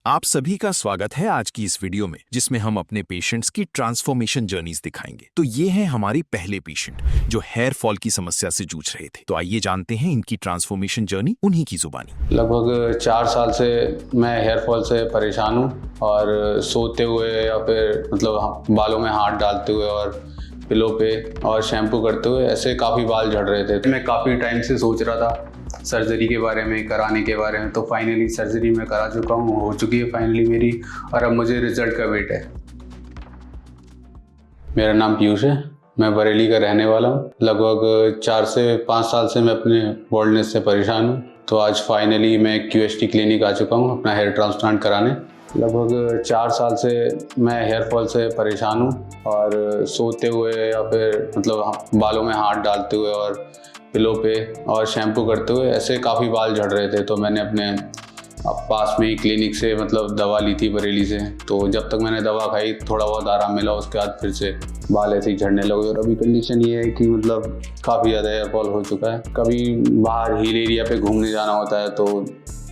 आप सभी का स्वागत है आज की इस वीडियो में, जिसमें हम अपने पेशेंट्स की ट्रांसफॉर्मेशन जर्नीज दिखाएंगे। तो ये हैं हमारे पहले पेशेंट जो हेयर फॉल की समस्या से जूझ रहे थे। तो आइए जानते हैं इनकी ट्रांसफॉर्मेशन जर्नी उन्हीं की जुबानी। लगभग 4 साल से मैं हेयर फॉल से परेशान हूँ और सोते हुए या फिर मतलब बालों में हाथ डालते हुए और पिलो पे और शैम्पू करते हुए ऐसे काफ़ी बाल झड़ रहे थे। मैं काफ़ी टाइम से सोच रहा था सर्जरी के बारे में, कराने के बारे में। तो फाइनली सर्जरी मैं करा चुका हूँ, हो चुकी है फाइनली मेरी, और अब मुझे रिजल्ट का वेट है। मेरा नाम पीयूष है, मैं बरेली का रहने वाला हूँ। लगभग 4 से 5 साल से मैं अपने बॉल्डनेस से परेशान हूँ। तो आज फाइनली मैं QST क्लिनिक आ चुका हूँ अपना हेयर ट्रांसप्लांट कराने। लगभग 4 साल से मैं हेयर फॉल से परेशान हूँ और सोते हुए या फिर मतलब बालों में हाथ डालते हुए और पिलो पे और शैम्पू करते हुए ऐसे काफ़ी बाल झड़ रहे थे। तो मैंने अपने पास में ही क्लिनिक से मतलब दवा ली थी बरेली से। तो जब तक मैंने दवा खाई थोड़ा बहुत आराम मिला, उसके बाद फिर से बाल ऐसे ही झड़ने लगे। और अभी कंडीशन ये है कि मतलब काफ़ी ज़्यादा हेयर फॉल हो चुका है। कभी बाहर हिल एरिया पे घूमने जाना होता है तो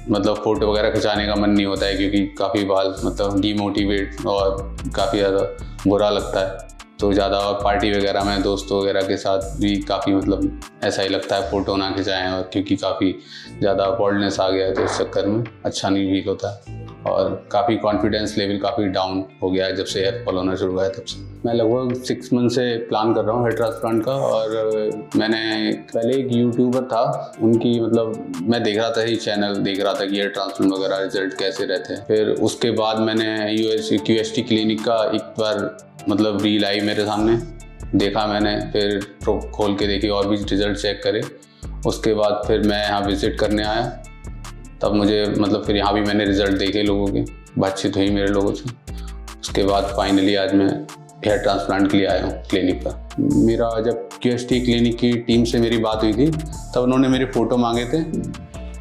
मतलब फ़ोटो वगैरह खिंचाने का मन नहीं होता है, क्योंकि काफ़ी बाल मतलब डीमोटिवेट और काफ़ी ज़्यादा बुरा लगता है। तो ज़्यादा पार्टी वगैरह में दोस्तों वगैरह के साथ भी काफ़ी मतलब ऐसा ही लगता है फ़ोटो ना खिंचाएं, और क्योंकि काफ़ी ज़्यादा बॉल्डनेस आ गया है तो इस चक्कर में अच्छा नहीं फील होता है और काफ़ी कॉन्फिडेंस लेवल काफ़ी डाउन हो गया है जब से हेयर फॉल होना शुरू हुआ है तब से। मैं लगभग 6 मंथ से प्लान कर रहा हूँ हेयर ट्रांसप्लांट का। और मैंने पहले एक यूट्यूबर था, उनकी मतलब मैं देख रहा था, ही चैनल देख रहा था कि हेयर ट्रांसप्लांट वगैरह रिजल्ट कैसे रहते हैं। फिर उसके बाद मैंने QST क्लिनिक का एक बार मतलब रील आई मेरे सामने, देखा मैंने, फिर खोल के देखी और भी रिजल्ट चेक करे। उसके बाद फिर मैं यहाँ विज़िट करने आया, तब मुझे मतलब फिर यहाँ भी मैंने रिज़ल्ट देखे लोगों के, बातचीत हुई मेरे लोगों से। उसके बाद फाइनली आज मैं हेयर ट्रांसप्लांट के लिए आया हूँ क्लिनिक पर। मेरा जब QST क्लिनिक की टीम से मेरी बात हुई थी तब उन्होंने मेरे फ़ोटो मांगे थे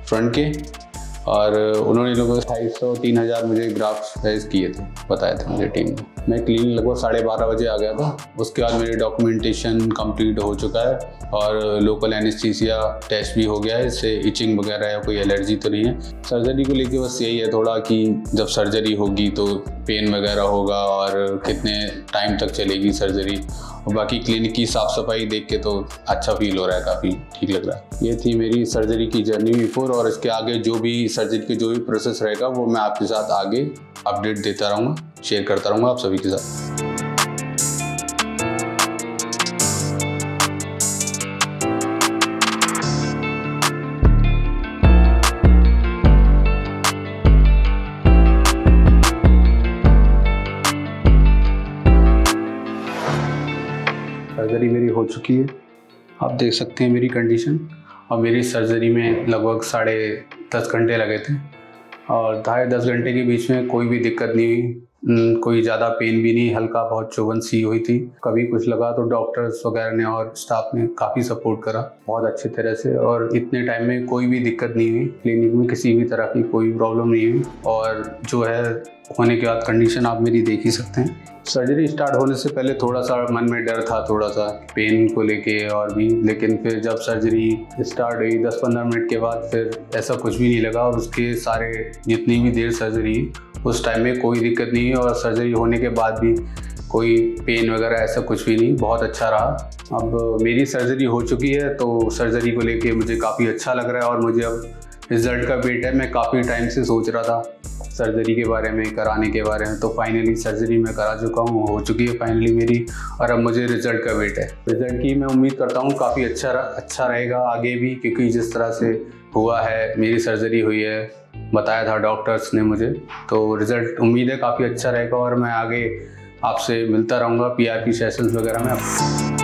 फ्रंट के, और उन्होंने लगभग 250-3,000 मुझे ग्राफ्स साइज़ किए थे, बताया था मुझे टीम ने। मैं क्लिनिक लगभग 12:30 बजे आ गया था। उसके बाद मेरी डॉक्यूमेंटेशन कंप्लीट हो चुका है और लोकल एनेस्थीसिया टेस्ट भी हो गया है। इससे इचिंग वगैरह या कोई एलर्जी तो नहीं है। सर्जरी को लेके बस यही है थोड़ा कि जब सर्जरी होगी तो पेन वगैरह होगा और कितने टाइम तक चलेगी सर्जरी, और बाकी क्लिनिक की साफ़ सफाई देख के तो अच्छा फील हो रहा है, काफ़ी ठीक लग रहा है। ये थी मेरी सर्जरी की जर्नी बिफोर, और इसके आगे जो भी सर्जरी के जो भी प्रोसेस रहेगा वो मैं आपके साथ आगे अपडेट देता रहूँगा, शेयर करता रहूँगा आप सभी के साथ। सर्जरी मेरी हो चुकी है, आप देख सकते हैं मेरी कंडीशन। और मेरी सर्जरी में लगभग 10.5 घंटे लगे थे, और 10.5 घंटे के बीच में कोई भी दिक्कत नहीं हुई, कोई ज़्यादा पेन भी नहीं, हल्का बहुत चुभन सी हुई थी। कभी कुछ लगा तो डॉक्टर्स वगैरह ने और स्टाफ ने काफ़ी सपोर्ट करा बहुत अच्छी तरह से, और इतने टाइम में कोई भी दिक्कत नहीं हुई। क्लिनिक में किसी भी तरह की कोई प्रॉब्लम नहीं हुई, और जो है होने के बाद कंडीशन आप मेरी देख ही सकते हैं। सर्जरी स्टार्ट होने से पहले थोड़ा सा मन में डर था, थोड़ा सा पेन को लेके और भी, लेकिन फिर जब सर्जरी स्टार्ट हुई 10-15 मिनट के बाद फिर ऐसा कुछ भी नहीं लगा। और उसके सारे जितनी भी देर सर्जरी उस टाइम में कोई दिक्कत नहीं है, और सर्जरी होने के बाद भी कोई पेन वगैरह ऐसा कुछ भी नहीं, बहुत अच्छा रहा। अब मेरी सर्जरी हो चुकी है तो सर्जरी को लेके मुझे काफ़ी अच्छा लग रहा है, और मुझे अब रिज़ल्ट का वेट है। मैं काफ़ी टाइम से सोच रहा था सर्जरी के बारे में, कराने के बारे में। तो फाइनली सर्जरी मैं करा चुका हूँ, हो चुकी है फाइनली मेरी, और अब मुझे रिज़ल्ट का वेट है। रिज़ल्ट की मैं उम्मीद करता हूँ काफ़ी अच्छा रहेगा आगे भी, क्योंकि जिस तरह से हुआ है, मेरी सर्जरी हुई है, बताया था डॉक्टर्स ने मुझे, तो रिज़ल्ट उम्मीद है काफ़ी अच्छा रहेगा। और मैं आगे आपसे मिलता रहूँगा PRP सेशंस वगैरह में।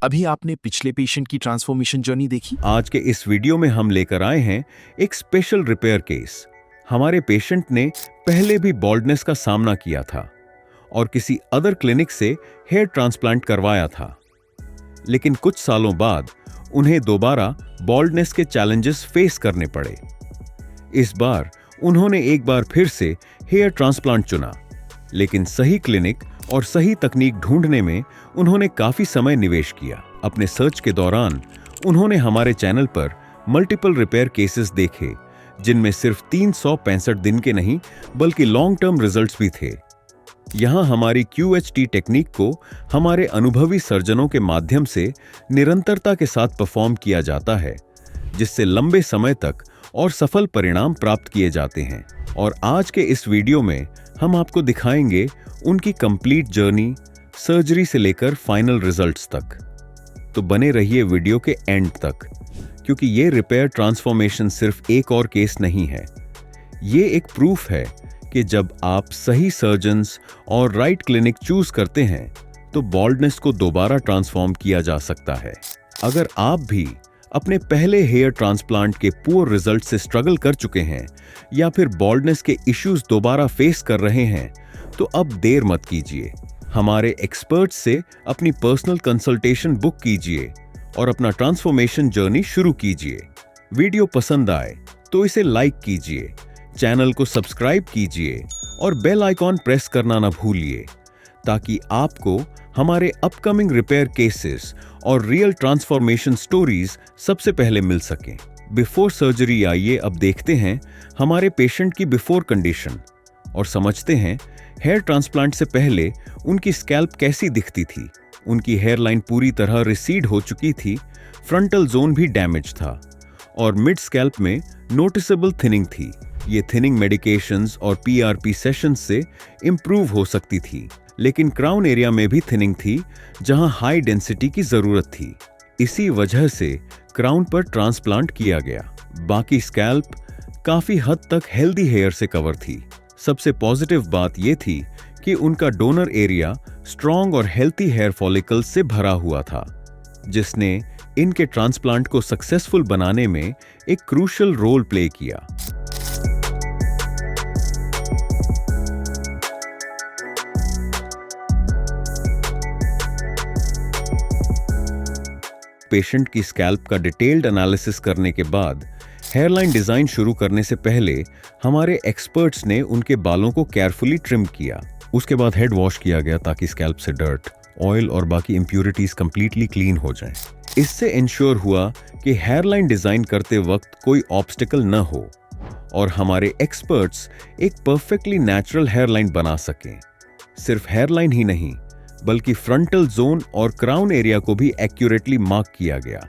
अभी आपने पिछले पेशेंट की ट्रांसफॉर्मेशन जर्नी देखी। आज के इस वीडियो में हम लेकर आए हैं एक स्पेशल रिपेयर केस। हमारे पेशेंट ने पहले भी बॉल्डनेस का सामना किया था और किसी अदर क्लिनिक से हेयर ट्रांसप्लांट करवाया था, लेकिन कुछ सालों बाद उन्हें दोबारा बॉल्डनेस के चैलेंजेस फेस करने पड़े। इस बार उन्होंने एक बार फिर से हेयर ट्रांसप्लांट चुना, लेकिन सही क्लिनिक और सही तकनीक ढूंढने में उन्होंने काफी समय निवेश किया। अपने सर्च के दौरान उन्होंने हमारे चैनल पर मल्टीपल रिपेयर केसेस देखे, जिनमें सिर्फ 365 दिन के नहीं बल्कि लॉन्ग टर्म रिजल्ट्स भी थे। यहां हमारी QHT टेक्निक को हमारे अनुभवी सर्जनों के माध्यम से निरंतरता के साथ परफॉर्म किया जाता है, जिससे लंबे समय तक और सफल परिणाम प्राप्त किए जाते हैं। और आज के इस वीडियो में हम आपको दिखाएंगे उनकी कंप्लीट जर्नी, सर्जरी से लेकर फाइनल रिजल्ट्स तक। तो बने रहिए वीडियो के एंड तक, क्योंकि ये रिपेयर ट्रांसफॉर्मेशन सिर्फ एक और केस नहीं है। ये एक प्रूफ है कि जब आप सही सर्जन्स और राइट क्लिनिक चूज करते हैं तो बॉल्डनेस को दोबारा ट्रांसफॉर्म किया जा सकता है। अगर आप भी अपने पहले हेयर ट्रांसप्लांट के पुअर रिजल्ट से स्ट्रगल कर चुके हैं या फिर बॉल्डनेस के इश्यूज दोबारा फेस कर रहे हैं, तो अब देर मत कीजिए। हमारे एक्सपर्ट से अपनी पर्सनल कंसल्टेशन बुक कीजिए और अपना ट्रांसफॉर्मेशन जर्नी शुरू कीजिए। वीडियो पसंद आए तो इसे लाइक कीजिए, चैनल को सब्सक्राइब कीजिए और बेल आइकॉन प्रेस करना ना भूलिए, ताकि आपको हमारे अपकमिंग रिपेयर केसेस और रियल ट्रांसफॉर्मेशन स्टोरीज सबसे पहले मिल सकें। बिफोर सर्जरी आइए अब देखते हैं हमारे पेशेंट की बिफोर कंडीशन और समझते हैं हेयर ट्रांसप्लांट से पहले उनकी स्कैल्प कैसी दिखती थी। उनकी हेयरलाइन पूरी तरह रिसीड हो चुकी थी, फ्रंटल जोन भी डैमेज था और मिड स्कैल्प में नोटिसेबल थिनिंग थी। ये थिनिंग मेडिकेशंस और PRP सेशंस से इंप्रूव हो सकती थी, लेकिन क्राउन एरिया में भी थिनिंग थी जहां हाई डेंसिटी की जरूरत थी। इसी वजह से क्राउन पर ट्रांसप्लांट किया गया। बाकी स्कैल्प काफी हद तक हेल्दी हेयर से कवर थी। सबसे पॉजिटिव बात यह थी कि उनका डोनर एरिया स्ट्रॉन्ग और हेल्थी हेयर फॉलिकल्स से भरा हुआ था, जिसने इनके ट्रांसप्लांट को सक्सेसफुल बनाने में एक क्रूशियल रोल प्ले किया। पेशेंट की स्कैल्प का डिटेल्ड एनालिसिस करने के बाद हेयरलाइन डिजाइन शुरू करने से पहले हमारे एक्सपर्ट्स ने उनके बालों को केयरफुली ट्रिम किया। उसके बाद हेड वॉश किया गया ताकि स्कैल्प से डर्ट, ऑयल और बाकी इंप्यूरिटीज कंप्लीटली क्लीन हो जाएं। इससे इंश्योर हुआ कि हेयरलाइन डिजाइन करते वक्त कोई ऑब्स्टिकल न हो और हमारे एक्सपर्ट्स एक परफेक्टली नेचुरल हेयरलाइन बना सकें। सिर्फ हेयरलाइन ही नहीं बल्कि फ्रंटल जोन और क्राउन एरिया को भी एक्यूरेटली मार्क किया गया,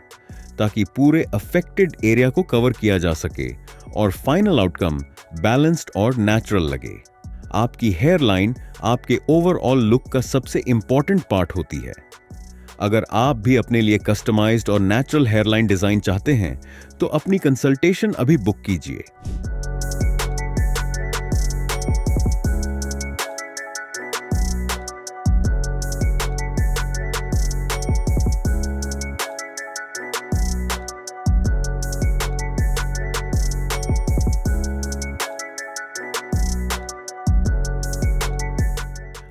ताकि पूरे अफेक्टेड एरिया को कवर किया जा सके और फाइनल आउटकम बैलेंस्ड और नेचुरल लगे। आपकी हेयरलाइन आपके ओवरऑल लुक का सबसे इंपॉर्टेंट पार्ट होती है। अगर आप भी अपने लिए कस्टमाइज्ड और नेचुरल हेयरलाइन डिजाइन चाहते हैं तो अपनी कंसल्टेशन अभी बुक कीजिए।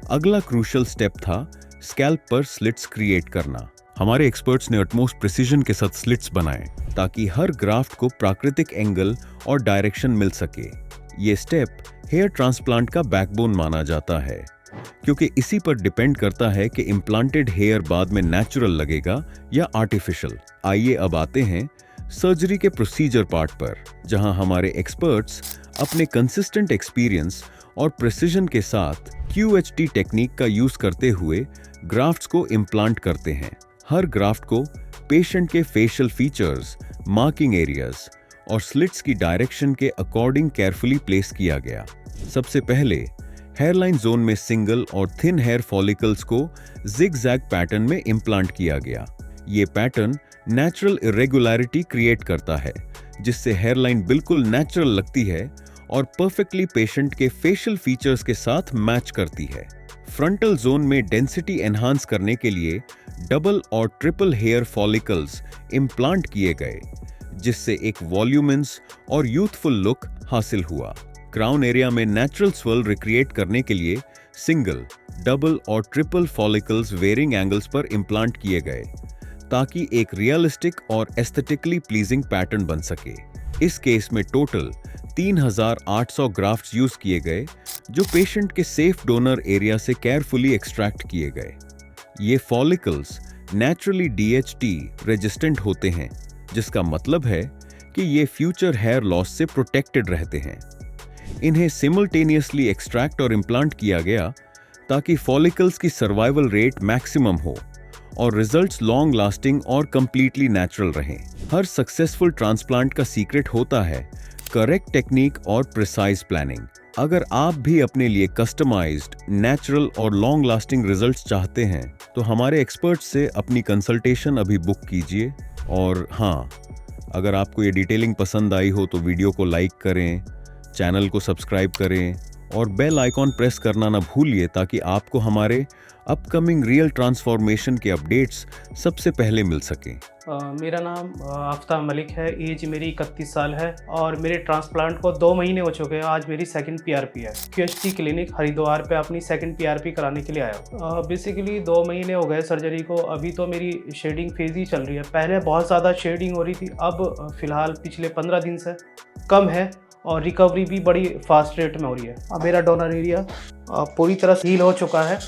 अगला क्रूशियल स्टेप था स्कैल्प पर स्लिट्स क्रिएट करना। हमारे एक्सपर्ट्स ने अटमोस्ट प्रिसीजन के साथ स्लिट्स बनाए ताकि हर ग्राफ्ट को प्राकृतिक एंगल और डायरेक्शन मिल सके। ये स्टेप हेयर ट्रांसप्लांट का बैकबोन माना जाता है, क्योंकि इसी पर डिपेंड करता है कि इम्प्लांटेड हेयर बाद में नेचुरल लगेगा या आर्टिफिशियल। आइए अब आते हैं सर्जरी के प्रोसीजर पार्ट पर, जहां हमारे एक्सपर्ट्स अपने कंसिस्टेंट एक्सपीरियंस और प्रिसीजन के साथ QHT टेक्निक का यूज करते हुए ग्राफ्ट्स को इम्प्लांट करते हैं। हर ग्राफ्ट को पेशेंट के फेशियल फीचर्स, मार्किंग एरियाज और स्लिट्स की डायरेक्शन के अकॉर्डिंग केयरफुली प्लेस किया गया। सबसे पहले हेयरलाइन जोन में सिंगल और थिन हेयर फॉलिकल्स को जिग-जैग पैटर्न में इम्प्लांट किया गया। ये पैटर्न नेचुरल इरेगुलरिटी क्रिएट करता है, जिससे हेयरलाइन बिल्कुल नेचुरल लगती है और परफेक्टली पेशेंट के फेशियल फीचर्स के साथ मैच करती है। फ्रंटल जोन में डेंसिटी एनहांस करने के लिए डबल और ट्रिपल हेयर फॉलिकल्स इम्प्लांट किए गए, जिससे एक वॉल्यूमिनस और यूथफुल लुक हासिल हुआ। क्राउन एरिया में नेचुरल स्वर्ल रिक्रिएट करने के लिए सिंगल, डबल और ट्रिपल फॉलिकल्स वेरिंग एंगल्स पर इम्प्लांट किए गए, ताकि एक रियलिस्टिक और एस्थेटिकली प्लीजिंग पैटर्न बन सके। इस केस में टोटल 3800 ग्राफ्ट्स यूज किए गए, जो पेशेंट के सेफ डोनर एरिया से केयरफुली एक्सट्रैक्ट किए गए। ये फॉलिकल्स नेचुरली DHT रेजिस्टेंट होते हैं, जिसका मतलब है कि ये फ्यूचर हेयर लॉस से प्रोटेक्टेड रहते हैं। इन्हें सिमल्टेनियसली एक्सट्रैक्ट और इम्प्लांट किया गया ताकि फॉलिकल्स की सर्वाइवल रेट मैक्सिमम हो और रिजल्ट्स लॉन्ग लास्टिंग और कंप्लीटली नेचुरल रहें। हर सक्सेसफुल ट्रांसप्लांट का सीक्रेट होता है करेक्ट टेक्निक और प्रिसाइज प्लानिंग। अगर आप भी अपने लिए कस्टमाइज्ड, नेचुरल और लॉन्ग लास्टिंग रिजल्ट्स चाहते हैं तो हमारे एक्सपर्ट से अपनी कंसल्टेशन अभी बुक कीजिए। और हाँ, अगर आपको ये डिटेलिंग पसंद आई हो तो वीडियो को लाइक करें, चैनल को सब्सक्राइब करें और बेल आइकॉन प्रेस करना ना भूलिए, ताकि आपको हमारे अपकमिंग रियल ट्रांसफॉर्मेशन के अपडेट्स सबसे पहले मिल सकें। मेरा नाम आफ्ताब मलिक है, एज मेरी 31 साल है और मेरे ट्रांसप्लांट को 2 महीने हो चुके हैं। आज मेरी सेकंड PRP है। QHT क्लिनिक हरिद्वार पे अपनी सेकंड PRP कराने के लिए आया। बेसिकली 2 महीने हो गए सर्जरी को। अभी तो मेरी शेडिंग फेज ही चल रही है। पहले बहुत ज़्यादा शेडिंग हो रही थी, अब फिलहाल पिछले 15 दिन से कम है और रिकवरी भी बड़ी फास्ट रेट में हो रही है। अब मेरा डोनर एरिया पूरी तरह से हील हो चुका है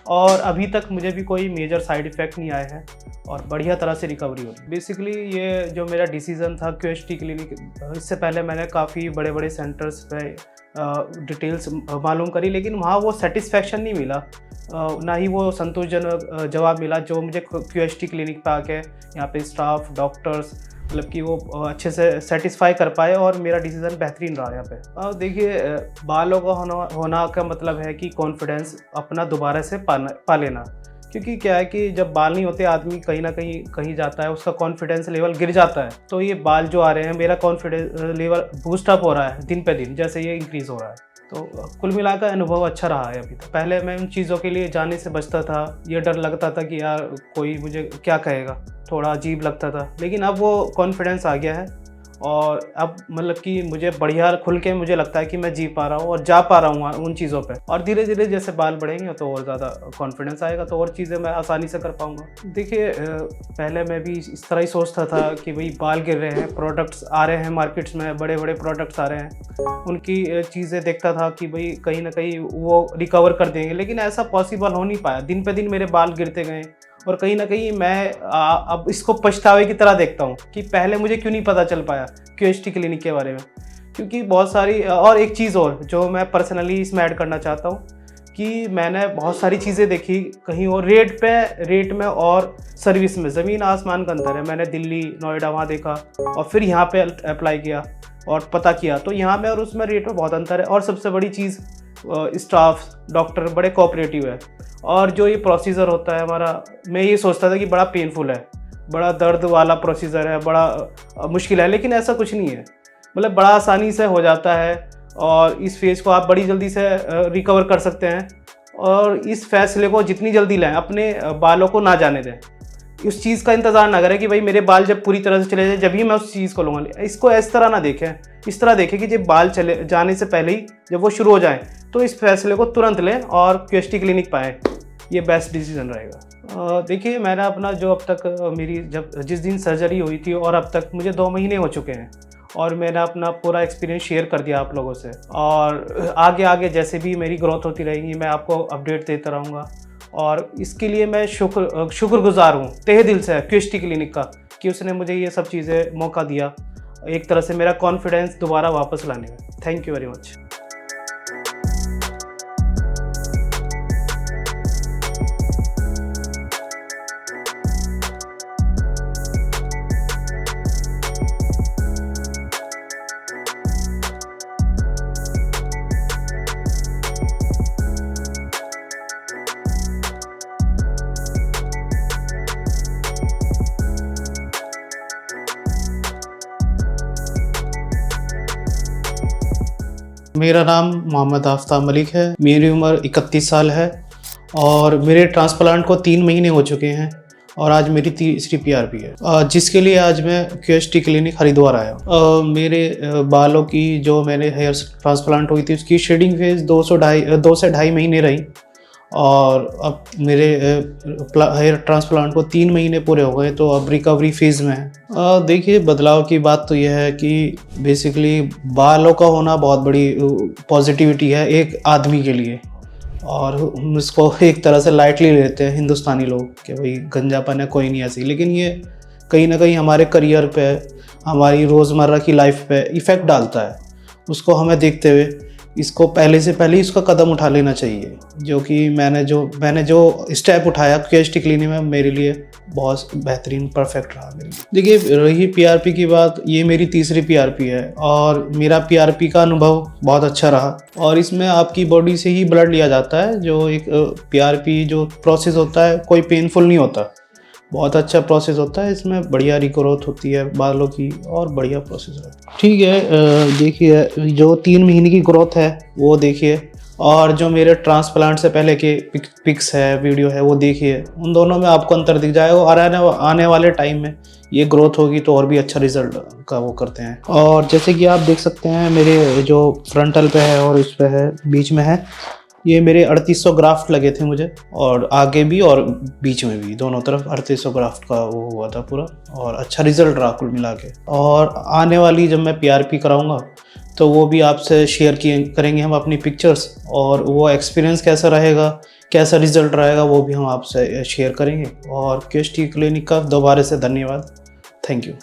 और अभी तक मुझे भी कोई मेजर साइड इफ़ेक्ट नहीं आए हैं और बढ़िया तरह से रिकवरी हो रही है। बेसिकली ये जो मेरा डिसीज़न था QHT क्लिनिक, इससे पहले मैंने काफ़ी बड़े बड़े सेंटर्स पे डिटेल्स मालूम करी, लेकिन वहाँ वो सेटिस्फेक्शन नहीं मिला, ना ही वो संतोषजनक जवाब मिला जो मुझे QHT क्लिनिक पे आके यहाँ पे स्टाफ, डॉक्टर्स मतलब कि वो अच्छे से सेटिस्फाई कर पाए और मेरा डिसीज़न बेहतरीन रहा यहाँ पे। देखिए, बालों का होना का मतलब है कि कॉन्फिडेंस अपना दोबारा से पा लेना, क्योंकि क्या है कि जब बाल नहीं होते आदमी कहीं ना कहीं जाता है, उसका कॉन्फिडेंस लेवल गिर जाता है। तो ये बाल जो आ रहे हैं, मेरा कॉन्फिडेंस लेवल बूस्टअप हो रहा है दिन पे दिन, जैसे ये इंक्रीज़ हो रहा है। तो कुल मिलाकर अनुभव अच्छा रहा है अभी तक। पहले मैं उन चीज़ों के लिए जाने से बचता था, ये डर लगता था कि यार कोई मुझे क्या कहेगा, थोड़ा अजीब लगता था, लेकिन अब वो कॉन्फिडेंस आ गया है और अब मतलब कि मुझे बढ़िया खुल के मुझे लगता है कि मैं जी पा रहा हूँ और जा पा रहा हूँ उन चीज़ों पे। और धीरे धीरे जैसे बाल बढ़ेंगे तो और ज़्यादा कॉन्फिडेंस आएगा, तो और चीज़ें मैं आसानी से कर पाऊँगा। देखिए, पहले मैं भी इस तरह ही सोचता था कि भाई बाल गिर रहे हैं, प्रोडक्ट्स आ रहे हैं मार्केट्स में, बड़े बड़े प्रोडक्ट्स आ रहे हैं, उनकी चीज़ें देखता था कि भाई कहीं ना कहीं वो रिकवर कर देंगे, लेकिन ऐसा पॉसिबल हो नहीं पाया। दिन पे दिन मेरे बाल गिरते गए और कहीं ना कहीं मैं अब इसको पछतावे की तरह देखता हूँ कि पहले मुझे क्यों नहीं पता चल पाया QHT क्लिनिक के बारे में। क्योंकि बहुत सारी और एक चीज़ और जो मैं पर्सनली इसमें ऐड करना चाहता हूँ कि मैंने बहुत सारी चीज़ें देखी, कहीं और रेट में और सर्विस में ज़मीन आसमान का अंतर है। मैंने दिल्ली, नोएडा वहाँ देखा और फिर यहाँ पे अप्लाई किया और पता किया, तो यहाँ में और उसमें रेट में बहुत अंतर है। और सबसे बड़ी चीज़, स्टाफ, डॉक्टर बड़े कोऑपरेटिव है और जो ये प्रोसीजर होता है हमारा, मैं ये सोचता था कि बड़ा पेनफुल है, बड़ा दर्द वाला प्रोसीजर है, बड़ा मुश्किल है, लेकिन ऐसा कुछ नहीं है। मतलब बड़ा आसानी से हो जाता है और इस फेज़ को आप बड़ी जल्दी से रिकवर कर सकते हैं। और इस फैसले को जितनी जल्दी लें, अपने बालों को ना जाने दें, उस चीज़ का इंतज़ार ना करें कि भाई मेरे बाल जब पूरी तरह से चले जाए जब ही मैं उस चीज़ को लूँगा। इसको इस तरह ना देखें, इस तरह देखें कि जब बाल चले जाने से पहले ही जब वो शुरू हो जाएं तो इस फैसले को तुरंत लें और QHT क्लिनिक पाएँ, ये बेस्ट डिसीजन रहेगा। देखिए, मैंने अपना जो अब तक मेरी जिस दिन सर्जरी हुई थी और अब तक मुझे 2 महीने हो चुके हैं और मैंने अपना पूरा एक्सपीरियंस शेयर कर दिया आप लोगों से, और आगे जैसे भी मेरी ग्रोथ होती रहेगी मैं आपको अपडेट देता रहूँगा। और इसके लिए मैं शुक्रगुजार हूँ तहे दिल से QHT क्लिनिक का कि उसने मुझे ये सब चीज़ें मौका दिया, एक तरह से मेरा कॉन्फिडेंस दोबारा वापस लाने में। Thank you very much. मेरा नाम मोहम्मद आफ्ताब मलिक है, मेरी उम्र 31 साल है और मेरे ट्रांसप्लांट को 3 महीने हो चुके हैं और आज मेरी तीसरी पीआरपी है, जिसके लिए आज मैं क्यूएसटी क्लिनिक हरिद्वार आया हूँ। मेरे बालों की जो मैंने हेयर ट्रांसप्लांट हुई थी उसकी शेडिंग फेज 2 से 2.5 महीने रही और अब मेरे हेयर ट्रांसप्लांट को 3 महीने पूरे हो गए, तो अब रिकवरी फेज़ में है। देखिए, बदलाव की बात तो यह है कि बेसिकली बालों का होना बहुत बड़ी पॉजिटिविटी है एक आदमी के लिए, और हम इसको एक तरह से लाइटली लेते हैं हिंदुस्तानी लोग कि भाई गंजापन है, कोई नहीं ऐसी, लेकिन ये कहीं ना कहीं हमारे करियर पे, हमारी रोज़मर्रा की लाइफ पे इफ़ेक्ट डालता है। उसको हमें देखते हुए इसको पहले से पहले इसका कदम उठा लेना चाहिए, जो कि मैंने जो स्टेप उठाया क्यूएसटी क्लिनिक में, मेरे लिए बहुत बेहतरीन परफेक्ट रहा मेरे लिए। देखिए, रही पीआरपी की बात, ये मेरी तीसरी पीआरपी है और मेरा पीआरपी का अनुभव बहुत अच्छा रहा। और इसमें आपकी बॉडी से ही ब्लड लिया जाता है। जो एक पीआरपी जो प्रोसेस होता है कोई पेनफुल नहीं होता, बहुत अच्छा प्रोसेस होता है। इसमें बढ़िया रिग्रोथ होती है बालों की और बढ़िया प्रोसेस होता है। ठीक है, देखिए जो 3 महीने की ग्रोथ है वो देखिए, और जो मेरे ट्रांसप्लांट से पहले के पिक्स है, वीडियो है, वो देखिए। उन दोनों में आपको अंतर दिख जाएगा और आने वाले टाइम में ये ग्रोथ होगी तो और भी अच्छा रिजल्ट का वो करते हैं। और जैसे कि आप देख सकते हैं मेरे जो फ्रंटल पे है और इस पे है, बीच में है, ये मेरे 3800 ग्राफ्ट लगे थे मुझे, और आगे भी और बीच में भी, दोनों तरफ 3800 ग्राफ्ट का वो हुआ था पूरा, और अच्छा रिजल्ट रहा कुल मिला के। और आने वाली जब मैं पीआरपी कराऊंगा तो वो भी आपसे शेयर करेंगे हम अपनी पिक्चर्स, और वो एक्सपीरियंस कैसा रहेगा, कैसा रिजल्ट रहेगा, वो भी हम आपसे शेयर करेंगे। और क्यूएसटी क्लिनिक का दोबारा से धन्यवाद, थैंक यू।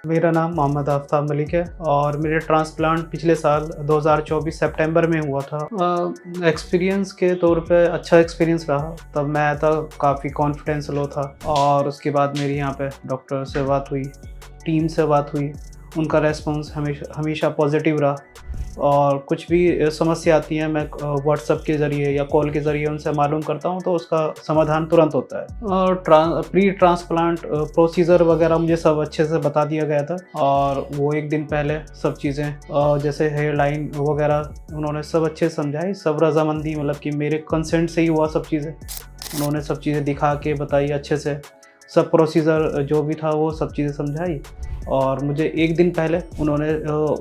मेरा नाम मोहम्मद आफ्ताब मलिक है और मेरे ट्रांसप्लांट पिछले साल 2024 सितंबर में हुआ था। एक्सपीरियंस के तौर पे अच्छा एक्सपीरियंस रहा। तब मैं था काफ़ी कॉन्फिडेंस लो था, और उसके बाद मेरी यहाँ पे डॉक्टर से बात हुई, टीम से बात हुई, उनका रेस्पॉन्स हमेशा पॉजिटिव रहा। और कुछ भी समस्या आती है मैं व्हाट्सएप के ज़रिए या कॉल के ज़रिए उनसे मालूम करता हूँ, तो उसका समाधान तुरंत होता है। और प्री ट्रांसप्लांट प्रोसीजर वगैरह मुझे सब अच्छे से बता दिया गया था, और वो एक दिन पहले सब चीज़ें जैसे हेयर लाइन वगैरह उन्होंने सब अच्छे से समझाई, सब रजामंदी, मतलब कि मेरे कंसेंट से ही हुआ सब चीज़ें। उन्होंने सब चीज़ें दिखा के बताई अच्छे से, सब प्रोसीजर जो भी था वो सब चीज़ें समझाई। और मुझे एक दिन पहले उन्होंने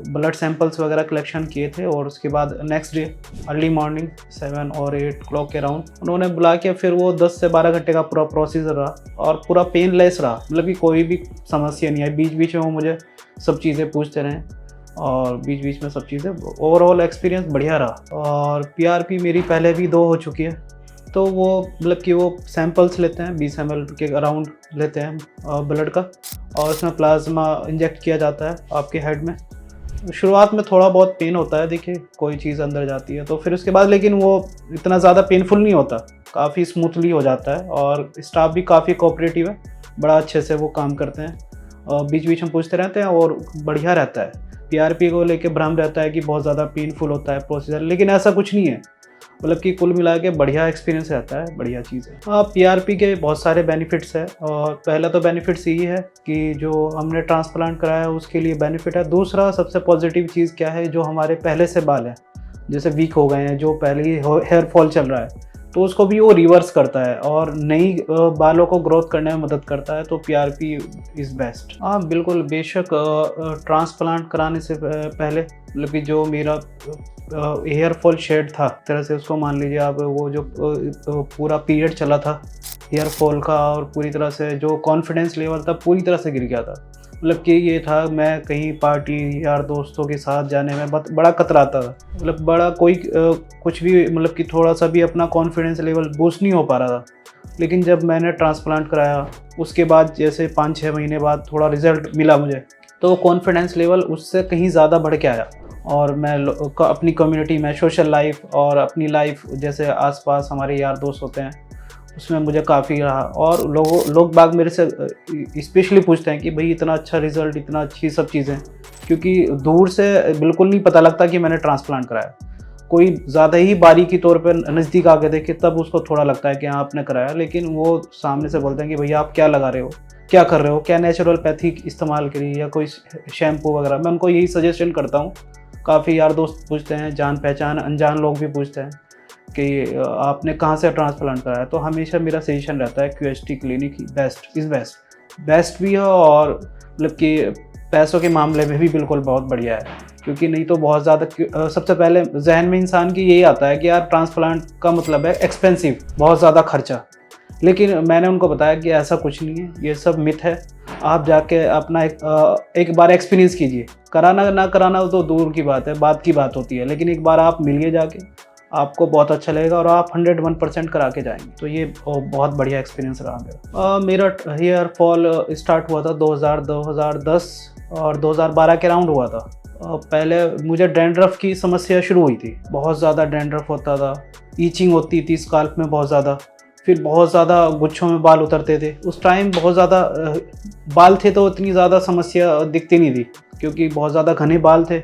ब्लड सैंपल्स वगैरह कलेक्शन किए थे, और उसके बाद नेक्स्ट डे अर्ली मॉर्निंग 7 और 8 o'clock के अराउंड उन्होंने बुला के, फिर वो 10 से 12 घंटे का पूरा प्रोसीजर रहा और पूरा पेनलेस रहा, मतलब कि कोई भी समस्या नहीं आई। बीच बीच में वो मुझे सब चीज़ें पूछते रहे और बीच बीच में सब चीज़ें, ओवरऑल एक्सपीरियंस बढ़िया रहा। और पीआरपी मेरी पहले भी 2 हो चुकी है, तो वो मतलब कि वो सैंपल्स लेते हैं 20 ml के अराउंड लेते हैं ब्लड का, और उसमें प्लाज्मा इंजेक्ट किया जाता है आपके हेड में। शुरुआत में थोड़ा बहुत पेन होता है, देखिए कोई चीज़ अंदर जाती है तो, फिर उसके बाद लेकिन वो इतना ज़्यादा पेनफुल नहीं होता, काफ़ी स्मूथली हो जाता है। और स्टाफ भी काफ़ी कोऑपरेटिव है, बड़ा अच्छे से वो काम करते हैं, और बीच बीच में पूछते रहते हैं और बढ़िया रहता है। पीआरपी को लेके भ्रम रहता है कि बहुत ज़्यादा पेनफुल होता है प्रोसीजर, लेकिन ऐसा कुछ नहीं है, मतलब कि कुल मिला के बढ़िया एक्सपीरियंस रहता है, बढ़िया चीज़ है। पीआरपी के बहुत सारे बेनिफिट्स है, और पहला तो बेनिफिट्स यही है कि जो हमने ट्रांसप्लांट कराया उसके लिए बेनिफिट है। दूसरा सबसे पॉजिटिव चीज़ क्या है, जो हमारे पहले से बाल हैं जैसे वीक हो गए हैं, जो पहले ही हेयर फॉल चल रहा है, तो उसको भी वो रिवर्स करता है और नई बालों को ग्रोथ करने में मदद करता है। तो पीआरपी इज़ बेस्ट। हाँ बिल्कुल, बेशक ट्रांसप्लांट कराने से पहले, मतलब कि जो मेरा हेयर फॉल शेड था, तरह से उसको मान लीजिए आप, वो जो पूरा पीरियड चला था हेयर फॉल का, और पूरी तरह से जो कॉन्फिडेंस लेवल था पूरी तरह से गिर गया था। मतलब कि ये था, मैं कहीं पार्टी यार दोस्तों के साथ जाने में बड़ा कतराता था, मतलब बड़ा कोई कुछ भी, मतलब कि थोड़ा सा भी अपना कॉन्फिडेंस लेवल बूस्ट नहीं हो पा रहा था। लेकिन जब मैंने ट्रांसप्लांट कराया उसके बाद, जैसे 5-6 महीने बाद थोड़ा रिजल्ट मिला मुझे, तो कॉन्फिडेंस लेवल उससे कहीं ज़्यादा बढ़ के आया। और मैं अपनी कम्युनिटी में, सोशल लाइफ और अपनी लाइफ, जैसे आसपास हमारे यार दोस्त होते हैं, उसमें मुझे काफ़ी रहा। और लोग बाग मेरे से स्पेशली पूछते हैं कि भाई इतना अच्छा रिज़ल्ट, इतना अच्छी सब चीज़ें, क्योंकि दूर से बिल्कुल नहीं पता लगता कि मैंने ट्रांसप्लांट कराया। कोई ज़्यादा ही बारीकी तौर पे नज़दीक आके देखे तब उसको थोड़ा लगता है कि हाँ आपने कराया, लेकिन वो सामने से बोलते हैं कि भैया आप क्या लगा रहे हो, क्या कर रहे हो, क्या नेचुरोपैथी इस्तेमाल करिए या कोई शैम्पू वगैरह। मैं उनको यही सजेशन करता हूँ। काफ़ी यार दोस्त पूछते हैं, जान पहचान अनजान लोग भी पूछते हैं कि आपने कहाँ से ट्रांसप्लांट कराया, तो हमेशा मेरा सजेशन रहता है QST क्लिनिक ही बेस्ट भी है, और मतलब कि पैसों के मामले में भी बिल्कुल बहुत बढ़िया है। क्योंकि नहीं तो बहुत ज़्यादा सबसे पहले जहन में इंसान की यही आता है कि यार ट्रांसप्लांट का मतलब है एक्सपेंसिव, बहुत ज़्यादा खर्चा। लेकिन मैंने उनको बताया कि ऐसा कुछ नहीं है, ये सब मिथ है। आप जाके अपना एक बार एक्सपीरियंस कीजिए। कराना ना कराना तो दूर की बात है, बात की बात होती है, लेकिन एक बार आप मिलिए जाके, आपको बहुत अच्छा लगेगा और आप 101% करा के जाएंगे। तो ये बहुत बढ़िया एक्सपीरियंस रहा मेरा। हेयर फॉल स्टार्ट हुआ था 2010 और 2012 के राउंड हुआ था। पहले मुझे डैंड्रफ की समस्या शुरू हुई थी, बहुत ज़्यादा डैंड्रफ होता था, ईचिंग होती थी स्काल्प में बहुत ज़्यादा, फिर बहुत ज़्यादा गुच्छों में बाल उतरते थे। उस टाइम बहुत ज़्यादा बाल थे तो इतनी ज़्यादा समस्या दिखती नहीं थी, क्योंकि बहुत ज़्यादा घने बाल थे,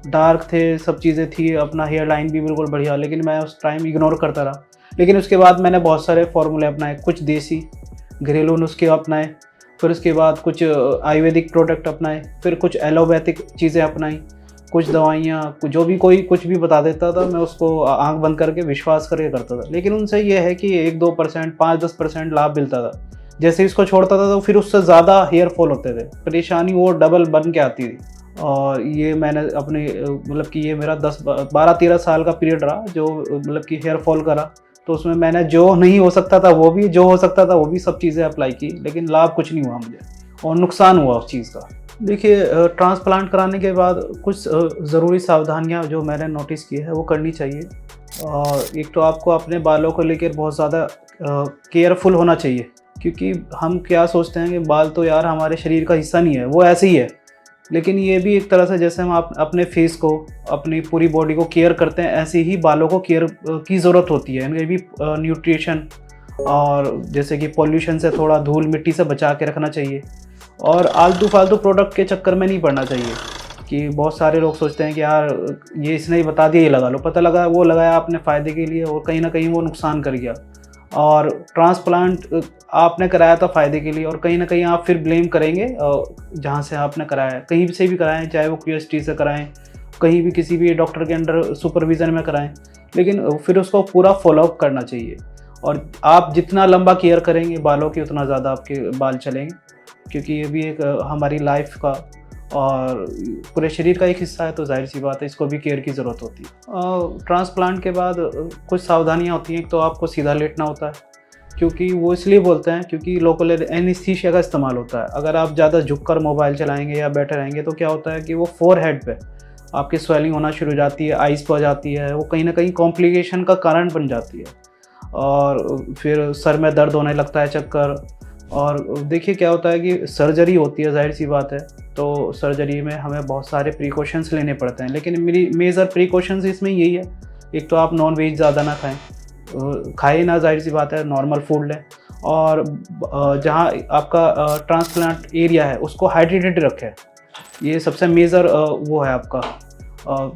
डार्क थे, सब चीज़ें थी, अपना हेयर लाइन भी बिल्कुल बढ़िया, लेकिन मैं उस टाइम इग्नोर करता रहा। लेकिन उसके बाद मैंने बहुत सारे फार्मूले अपनाए, कुछ देसी घरेलू नुस्खे अपनाए, फिर उसके बाद कुछ आयुर्वेदिक प्रोडक्ट अपनाए, फिर कुछ एलोपैथिक चीज़ें अपनाई, कुछ दवाइयाँ, जो भी कोई कुछ भी बता देता था मैं उसको आंख बंद करके विश्वास करके करता था। लेकिन उनसे ये है कि 1-2%, 5-10% लाभ मिलता था। जैसे इसको छोड़ता था तो फिर उससे ज़्यादा हेयर फॉल होते थे, परेशानी वो डबल बन के आती थी। और ये मैंने अपने मतलब कि ये मेरा 12-13 साल का पीरियड रहा जो मतलब कि हेयर फॉल करा। तो उसमें मैंने जो नहीं हो सकता था वो भी, जो हो सकता था वो भी सब चीज़ें अप्लाई की, लेकिन लाभ कुछ नहीं हुआ मुझे और नुकसान हुआ उस चीज़ का। देखिए, ट्रांसप्लांट कराने के बाद कुछ ज़रूरी सावधानियां जो मैंने नोटिस की है वो करनी चाहिए। और एक तो आपको अपने बालों को लेकर बहुत ज़्यादा केयरफुल होना चाहिए, क्योंकि हम क्या सोचते हैं कि बाल तो यार हमारे शरीर का हिस्सा नहीं है, वो ऐसे ही है। लेकिन ये भी एक तरह से जैसे हम अपने फेस को, अपनी पूरी बॉडी को केयर करते हैं, ऐसे ही बालों को केयर की ज़रूरत होती है। इनके भी न्यूट्रिशन और जैसे कि पॉल्यूशन से, थोड़ा धूल मिट्टी से बचा के रखना चाहिए। और आलतू फालतू प्रोडक्ट के चक्कर में नहीं पड़ना चाहिए कि बहुत सारे लोग सोचते हैं कि यार ये इसने ही बता दिया, ये लगा लो, पता लगा वो लगाया अपने फ़ायदे के लिए और कहीं ना कहीं वो नुकसान कर गया। और ट्रांसप्लांट आपने कराया था फ़ायदे के लिए, और कहीं ना कहीं आप फिर ब्लेम करेंगे जहाँ से आपने कराया, कहीं से भी कराएं, चाहे वो QST से कराएं, कहीं भी किसी भी डॉक्टर के अंडर सुपरविज़न में कराएं, लेकिन फिर उसको पूरा फॉलोअप करना चाहिए। और आप जितना लंबा केयर करेंगे बालों की, उतना ज़्यादा आपके बाल चलेंगे, क्योंकि ये भी एक हमारी लाइफ का और पूरे शरीर का एक हिस्सा है, तो जाहिर सी बात है इसको भी केयर की ज़रूरत होती है। ट्रांसप्लांट के बाद कुछ सावधानियाँ होती हैं। तो आपको सीधा लेटना होता है, क्योंकि वो इसलिए बोलते हैं क्योंकि लोकल एनेस्थीसिया का इस्तेमाल होता है। अगर आप ज़्यादा झुककर मोबाइल चलाएंगे या बैठे रहेंगे तो क्या होता है कि वो फोरहेड पे आपकी स्वेलिंग होना शुरू हो जाती है, आइज़ पर जाती है, वो कहीं ना कहीं कॉम्प्लिकेशन का कारण बन जाती है, और फिर सर में दर्द होने लगता है, चक्कर। और देखिए क्या होता है कि सर्जरी होती है, जाहिर सी बात है, तो सर्जरी में हमें बहुत सारे प्रिकॉशंस लेने पड़ते हैं। लेकिन मेरी मेजर प्रिकॉशंस इसमें यही है, एक तो आप नॉन वेज ज़्यादा ना खाएं ना, जाहिर सी बात है, नॉर्मल फूड लें, और जहाँ आपका ट्रांसप्लांट एरिया है उसको हाइड्रेटेड रखें। ये सबसे मेजर वो है आपका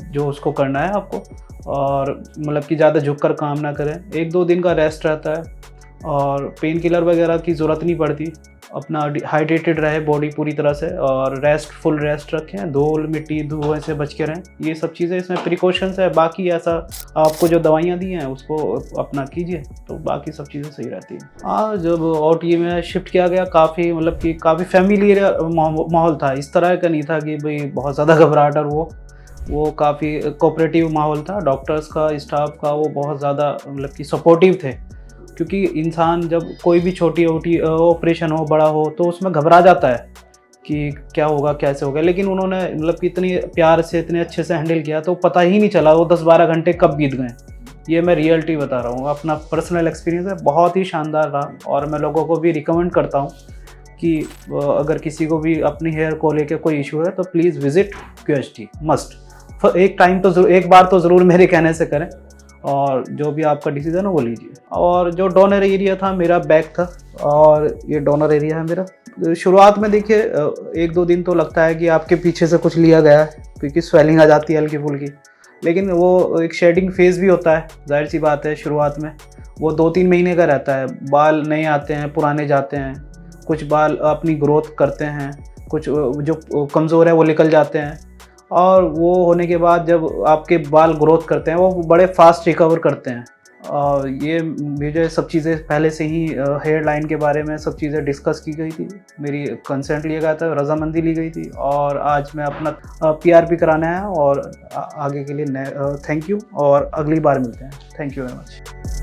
जो उसको करना है आपको। और मतलब कि ज़्यादा झुक कर काम ना करें, 1-2 दिन का रेस्ट रहता है, और पेन किलर वगैरह की ज़रूरत नहीं पड़ती। अपना हाइड्रेटेड रहे बॉडी पूरी तरह से, और फुल रेस्ट रखें, धूल मिट्टी धुएं से बच के रहें। ये सब चीज़ें इसमें प्रिकॉशंस है। बाकी ऐसा आपको जो दवाइयाँ दी हैं उसको अपना कीजिए, तो बाकी सब चीज़ें सही रहती हैं। हाँ, जब OT में शिफ्ट किया गया, काफ़ी मतलब कि काफ़ी फैमिलियर माहौल था। इस तरह का नहीं था कि भाई बहुत ज़्यादा घबराहट, और वो काफ़ी कोऑपरेटिव माहौल था। डॉक्टर्स का, स्टाफ का, वो बहुत ज़्यादा मतलब कि सपोर्टिव थे। क्योंकि इंसान जब कोई भी छोटी ऑपरेशन हो, बड़ा हो, तो उसमें घबरा जाता है कि क्या होगा, कैसे होगा। लेकिन उन्होंने मतलब कि इतनी प्यार से, इतने अच्छे से हैंडल किया, तो पता ही नहीं चला वो 10-12 घंटे कब बीत गए। ये मैं रियलिटी बता रहा हूँ, अपना पर्सनल एक्सपीरियंस है, बहुत ही शानदार रहा। और मैं लोगों को भी रिकमेंड करता हूँ कि अगर किसी को भी अपनी हेयर को लेकर कोई इशू है तो प्लीज़ विजिट QST, मस्ट। एक बार तो ज़रूर मेरे कहने से करें। और जो भी आपका डिसीजन है वो लीजिए। और जो डोनर एरिया था मेरा बैक था, और ये डोनर एरिया है मेरा। शुरुआत में देखिए 1-2 दिन तो लगता है कि आपके पीछे से कुछ लिया गया है, क्योंकि स्वेलिंग आ जाती है हल्की फुल्की, लेकिन वो एक शेडिंग फेज़ भी होता है, जाहिर सी बात है। शुरुआत में वो 2-3 महीने का रहता है, बाल नए आते हैं, पुराने जाते हैं, कुछ बाल अपनी ग्रोथ करते हैं, कुछ जो कमज़ोर है वो निकल जाते हैं, और वो होने के बाद जब आपके बाल ग्रोथ करते हैं वो बड़े फास्ट रिकवर करते हैं। और ये मुझे सब चीज़ें पहले से ही हेयर लाइन के बारे में सब चीज़ें डिस्कस की गई थी, मेरी कंसेंट लिया गया था, रजामंदी ली गई थी, और आज मैं अपना PRP कराना है। और आगे के लिए थैंक यू, और अगली बार मिलते हैं। Thank you very much.